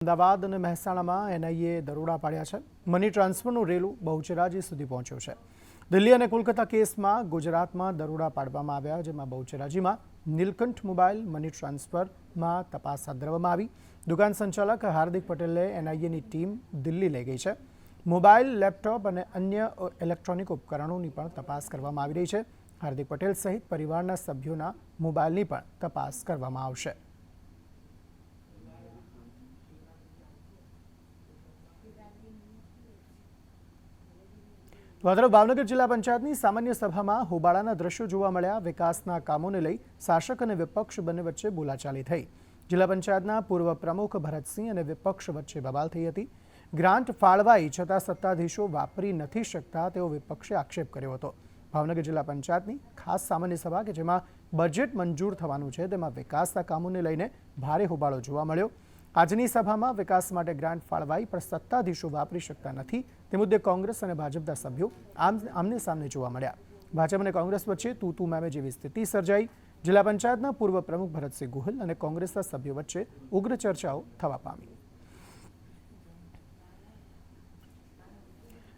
અમદાવાદ અને મહેસાણામાં એનઆઈએ દરોડા પાડ્યા છે. મની ટ્રાન્સફરનું રેલું બહુચરાજી સુધી પહોંચ્યું છે. દિલ્હી અને કોલકાતા કેસમાં ગુજરાતમાં દરોડા પાડવામાં આવ્યા, જેમાં બહુચરાજીમાં નીલકંઠ મોબાઈલ મની ટ્રાન્સફરમાં તપાસ હાથ ધરવામાં આવી. દુકાન સંચાલક હાર્દિક પટેલને એનઆઈએની ટીમ દિલ્હી લઈ ગઈ છે. મોબાઈલ, લેપટોપ અને અન્ય ઇલેક્ટ્રોનિક ઉપકરણોની પણ તપાસ કરવામાં આવી રહી છે. હાર્દિક પટેલ સહિત પરિવારના સભ્યોના મોબાઈલની પણ તપાસ કરવામાં આવશે. તો આ તરફ ભાવનગર જિલ્લા પંચાયતની સામાન્ય સભામાં હોબાળાના દ્રશ્યો જોવા મળ્યા. વિકાસના કામોને લઈ શાસક અને વિપક્ષ બંને વચ્ચે બોલાચાલી થઈ. જિલ્લા પંચાયતના પૂર્વ પ્રમુખ ભરતસિંહ અને વિપક્ષ વચ્ચે બબાલ થઈ હતી. ગ્રાન્ટ ફાળવાઈ છતાં સત્તાધીશો વાપરી નથી શકતા તેવો વિપક્ષે આક્ષેપ કર્યો હતો. ભાવનગર જિલ્લા પંચાયતની ખાસ સામાન્ય સભા કે જેમાં બજેટ મંજૂર થવાનું છે, તેમાં વિકાસના કામોને લઈને ભારે હોબાળો જોવા મળ્યો. આજની સભામાં વિકાસ માટે ગ્રાન્ટ ફાળવાઈ પણ સત્તાધીશો વાપરી શકતા નથી તે મુદ્દે કોંગ્રેસ અને ભાજપના સભ્યો આમને સામને જોવા મળ્યા. ભાજપ અને કોંગ્રેસ વચ્ચે તું મેમે જેવી સ્થિતિ સર્જાઈ. જિલ્લા પંચાયતના પૂર્વ પ્રમુખ ભરતસિંહ ગોહિલ અને કોંગ્રેસના સભ્યો વચ્ચે ઉગ્ર ચર્ચાઓ થવા પામી.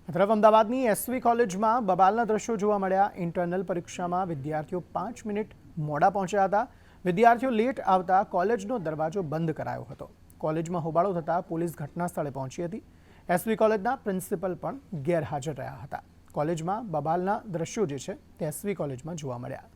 આ તરફ અમદાવાદની એસવી કોલેજમાં બબાલના દ્રશ્યો જોવા મળ્યા. ઇન્ટરનલ પરીક્ષામાં વિદ્યાર્થીઓ 5 મિનિટ મોડા પહોંચ્યા હતા. વિદ્યાર્થીઓ લેટ આવતા કોલેજનો દરવાજો બંધ કરાયો હતો. કોલેજમાં હોબાળો થતાં પોલીસ ઘટના સ્થળે પહોંચી હતી. એસવી કોલેજના પ્રિન્સિપલ પણ ગેરહાજર રહ્યા હતા. કોલેજમાં બબાલના દ્રશ્યો જે છે તે એસવી કોલેજમાં જોવા મળ્યા.